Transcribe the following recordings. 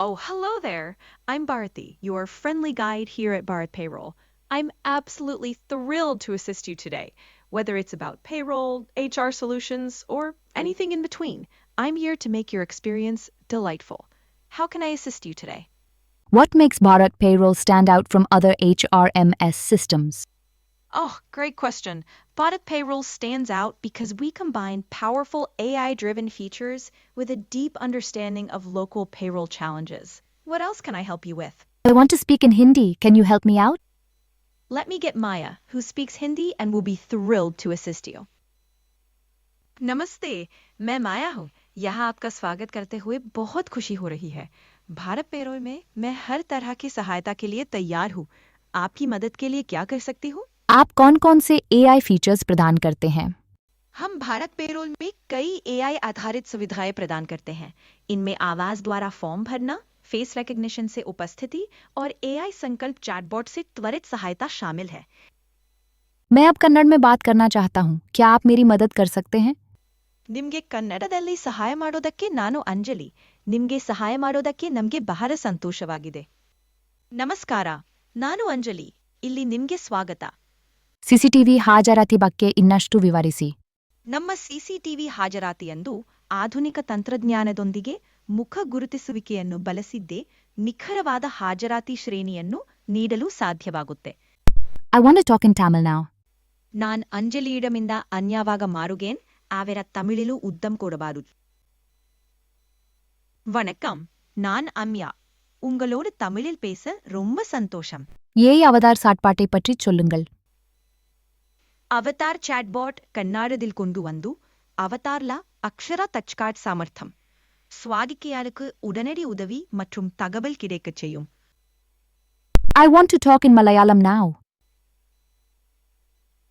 Oh, hello there. I'm Bharati, your friendly guide here at Bharat Payroll. I'm absolutely thrilled to assist you today. Whether it's about payroll, HR solutions, or anything in between, I'm here to make your experience delightful. How can I assist you today? What makes Bharat Payroll stand out from other HRMS systems? Oh, great question. Bharat Payroll stands out because we combine powerful AI-driven features with a deep understanding of local payroll challenges. What else can I help you with? I want to speak in Hindi. Can you help me out? Let me get Maya, who speaks Hindi and will be thrilled to assist you. नमस्ते, मैं माया हूँ। यहाँ आपका स्वागत करते हुए बहुत खुशी हो रही है। भारत पेरोल में मैं हर तरह की सहायता के लिए तैयार हूँ। आपकी मदद के लिए क्या कर सकती हूँ? आप कौन कौन से AI फीचर्स प्रदान करते हैं? हम भारत पेरोल में कई AI आधारित सुविधाएं प्रदान करते हैं। इनमें आवाज द्वारा फॉर्म भरना, फेस रिकग्निशन से उपस्थिति और AI संकल्प चैटबॉट से त्वरित सहायता शामिल है। मैं अब कन्नड़ में बात करना चाहता हूँ। क्या आप मेरी मदद कर सकते हैं? ನಿಮ್ಗೆ ಕನ್ನಡದಲ್ಲಿ ಸಹಾಯ ಮಾಡೋದಕ್ಕೆ ನಾನು ಅಂಜಲಿ. ನಿಮ್ಗೆ ಸಹಾಯ ಮಾಡೋದಕ್ಕೆ ನಮ್ಗೆ ಬಹಳ ಸಂತೋಷವಾಗಿದೆ. ನಮಸ್ಕಾರ, ನಾನು ಅಂಜಲಿ. ಇಲ್ಲಿ ನಿಮ್ಗೆ ಸ್ವಾಗತ. CCTV ಹಾಜರಾತಿ ಬಗ್ಗೆ ಇನ್ನಷ್ಟು ವಿವರಿಸಿ. ನಮ್ಮ ಸಿಸಿಟಿವಿ ಹಾಜರಾತಿಯಂದು ಆಧುನಿಕ ತಂತ್ರಜ್ಞಾನದೊಂದಿಗೆ ಮುಖ ಗುರುತಿಸುವಿಕೆಯನ್ನು ಬಳಸಿದ್ದೇ ನಿಖರವಾದ ಹಾಜರಾತಿ ಶ್ರೇಣಿಯನ್ನು ನೀಡಲು ಸಾಧ್ಯವಾಗುತ್ತೆ. I want to talk in Tamil now. ನಾನ್ ಅಂಜಲಿயிடமிந்த அன்யாவாக மாறுகேன். ஆவேர தமிழிலு உத்தம் கூடபாரு. வணக்கம், நான் அம்யா. உங்களோடு தமிழில் பேச ரொம்ப சந்தோஷம். ஏஐ அவதார் சாட்பாட்டை பற்றி சொல்லுங்கள். అవతార్ చాట్బాట్ కన్నాడదిల్ కొండు వందు అవతార్ల అక్షర టచ్ కార్డ్ సామర్థ్యం స్వాగికియాలకు ఉడనడి ఉదవి மற்றும் தகவல் கிடைக்கச் செய்யும். I want to talk in Malayalam now.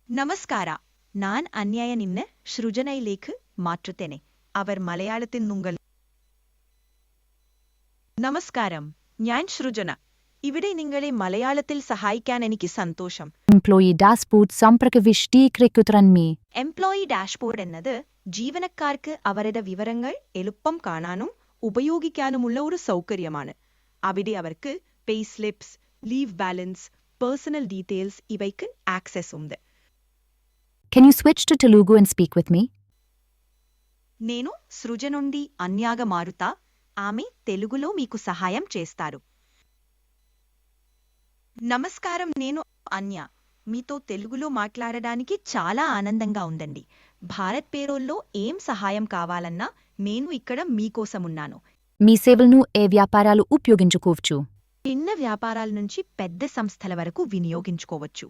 നമസ്കാര, ഞാൻ അന്യായ നിന്ന് സൃജനയിലേക്ക് മാറ്റുത്തേനെ. അവർ മലയാളത്തിൽ നിങ്ങൾ. നമസ്കാരം, ഞാൻ സൃജന. ഇവിടെ നിങ്ങളെ മലയാളത്തിൽ സഹായിക്കാൻ എനിക്ക് സന്തോഷം. Employee dashboard സംപ്രകവിഷ്ടീകൃതൻ may. Employee dashboard എന്നത് ജീവനക്കാർക്ക് അവരുടെ വിവരങ്ങൾ എളുപ്പം കാണാനും ഉപയോഗിക്കാനുമുള്ള ഒരു സൗകര്യമാണ്. അവിടെ അവർക്ക് pay slips, leave balance, personal details ഇവയ്ക്ക് ആക്സസ് ഉണ്ട്. Can you switch to Telugu and speak with me? నేను సృజనుండి అన్యాగ మారుతా. ఆమె తెలుగులో మీకు సహాయం చేస్తారు. నమస్కారం, నేను అన్య. మీతో తెలుగులో మాట్లాడడానికి చాలా ఆనందంగా ఉందండి. భారత్ పేరోల్లో ఏం సహాయం కావాలన్నా నేను ఇక్కడ మీకోసమున్నాను. మీ సేవలను ఏ వ్యాపారాలు ఉపయోగించుకోవచ్చు? చిన్న వ్యాపారాల నుంచి పెద్ద సంస్థల వరకు వినియోగించుకోవచ్చు.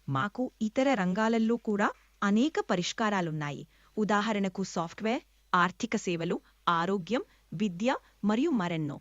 మాకు ఇతర రంగాలలో కూడా అనేక పరిష్కారాలున్నాయి. ఉదాహరణకు సాఫ్ట్వేర్, ఆర్థిక సేవలు, ఆరోగ్యం, విద్య మరియు మరెన్నో.